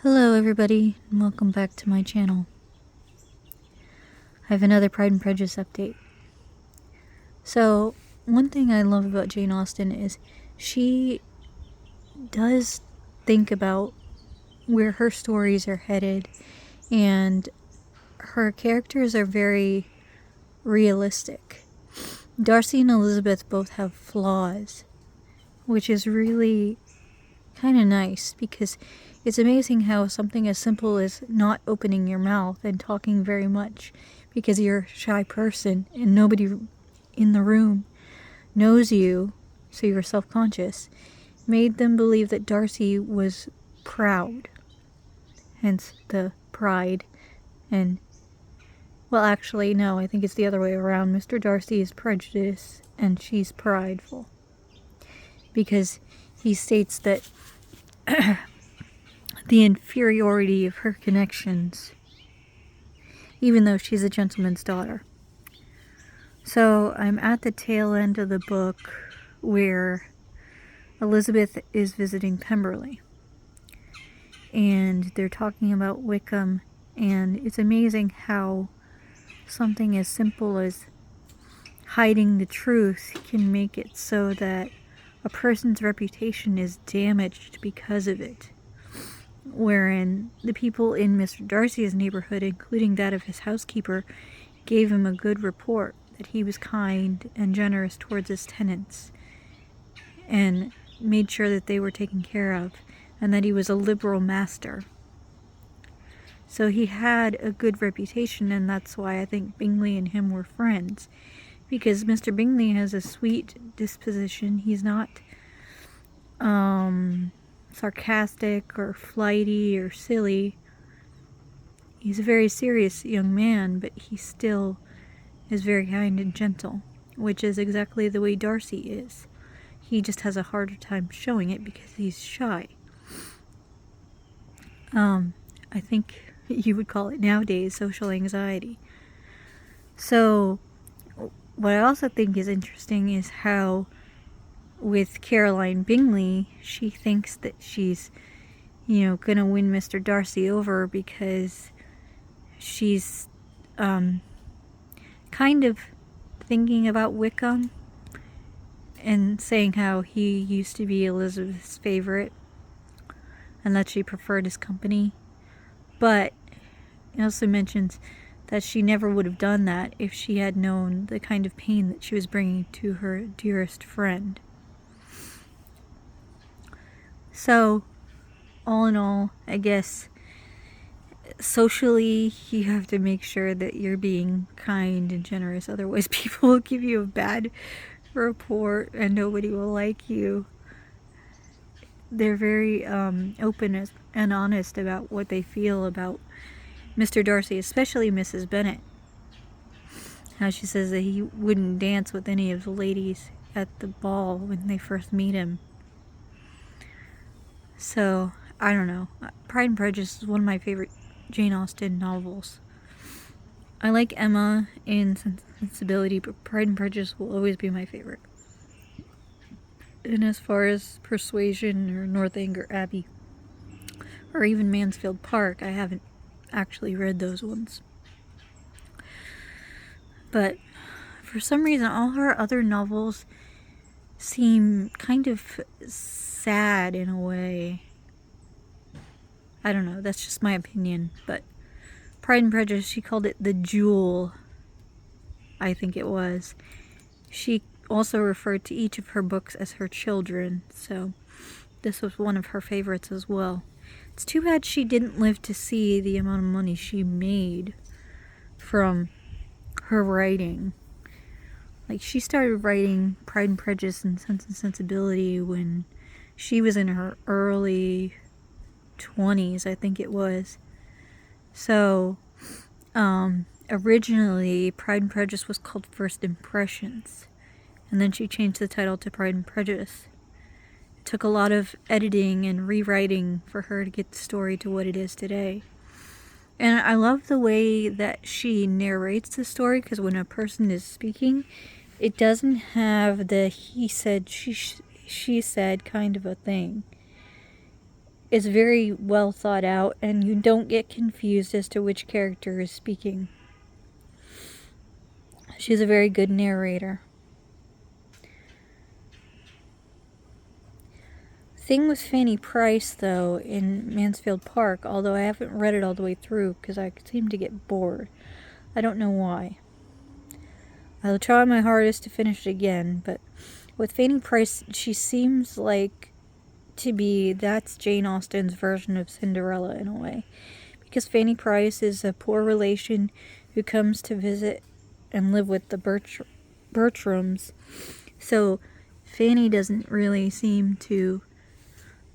Hello everybody, and welcome back to my channel. I have another Pride and Prejudice update. So, one thing I love about Jane Austen is she does think about where her stories are headed, and her characters are very realistic. Darcy and Elizabeth both have flaws, which is really kind of nice because it's amazing how something as simple as not opening your mouth and talking very much because you're a shy person and nobody in the room knows you, so you're self-conscious, made them believe that Darcy was proud, hence the pride. And well, actually no, I think it's the other way around. Mr. Darcy is prejudiced and she's prideful, because he states that the inferiority of her connections, even though she's a gentleman's daughter. So I'm at the tail end of the book where Elizabeth is visiting Pemberley, and they're talking about Wickham, and it's amazing how something as simple as hiding the truth can make it so that a person's reputation is damaged because of it. Wherein the people in Mr. Darcy's neighborhood, including that of his housekeeper, gave him a good report that he was kind and generous towards his tenants and made sure that they were taken care of, and that he was a liberal master. So he had a good reputation, and that's why I think Bingley and him were friends, because Mr. Bingley has a sweet disposition. He's not sarcastic or flighty or silly. He's a very serious young man, but he still is very kind and gentle, which is exactly the way Darcy is. He just has a harder time showing it because he's shy. I think you would call it nowadays social anxiety. So what I also think is interesting is how with Caroline Bingley, she thinks that she's, gonna win Mr. Darcy over because she's kind of thinking about Wickham and saying how he used to be Elizabeth's favorite and that she preferred his company. But it also mentions that she never would have done that if she had known the kind of pain that she was bringing to her dearest friend. So, all in all, I guess socially you have to make sure that you're being kind and generous, otherwise people will give you a bad report and nobody will like you. They're very open and honest about what they feel about Mr. Darcy, especially Mrs. Bennet. How she says that he wouldn't dance with any of the ladies at the ball when they first meet him. So, I don't know. Pride and Prejudice is one of my favorite Jane Austen novels. I like Emma and Sensibility, but Pride and Prejudice will always be my favorite. And as far as Persuasion or Northanger Abbey, or even Mansfield Park, I haven't actually read those ones. But for some reason, all her other novels seem kind of sad in a way. I don't know, that's just my opinion. But Pride and Prejudice, she called it the jewel, I think it was. She also referred to each of her books as her children, so this was one of her favorites as well. It's too bad she didn't live to see the amount of money she made from her writing. Like, she started writing Pride and Prejudice and Sense and Sensibility when she was in her early 20s, I think it was. So, originally, Pride and Prejudice was called First Impressions, and then she changed the title to Pride and Prejudice. It took a lot of editing and rewriting for her to get the story to what it is today. And I love the way that she narrates the story, because when a person is speaking, it doesn't have the he said, she said kind of a thing. is very well thought out, and you don't get confused as to which character is speaking. She's a very good narrator. Thing with Fanny Price, though, in Mansfield Park, although I haven't read it all the way through because I seem to get bored. I don't know why. I'll try my hardest to finish it again, but with Fanny Price, she seems like to be, that's Jane Austen's version of Cinderella in a way. Because Fanny Price is a poor relation who comes to visit and live with the Bertrams. So Fanny doesn't really seem to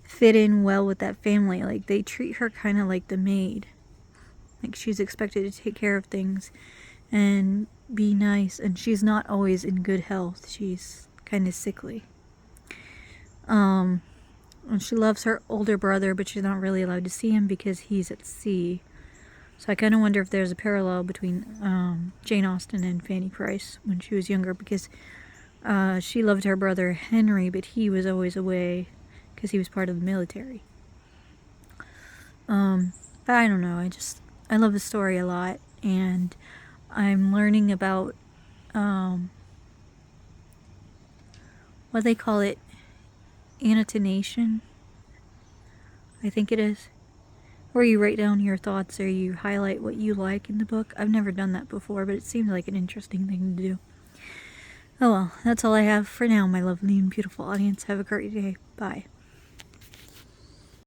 fit in well with that family. Like, they treat her kind of like the maid. Like, she's expected to take care of things and be nice, and she's not always in good health. She's kind of sickly. And she loves her older brother, but she's not really allowed to see him because he's at sea. So I kind of wonder if there's a parallel between Jane Austen and Fanny Price when she was younger, because she loved her brother Henry, but he was always away because he was part of the military. But I don't know, I love the story a lot, and I'm learning about what they call it, annotation, I think it is, where you write down your thoughts or you highlight what you like in the book. I've never done that before, but it seems like an interesting thing to do. Oh well, that's all I have for now, my lovely and beautiful audience. Have a great day. Bye.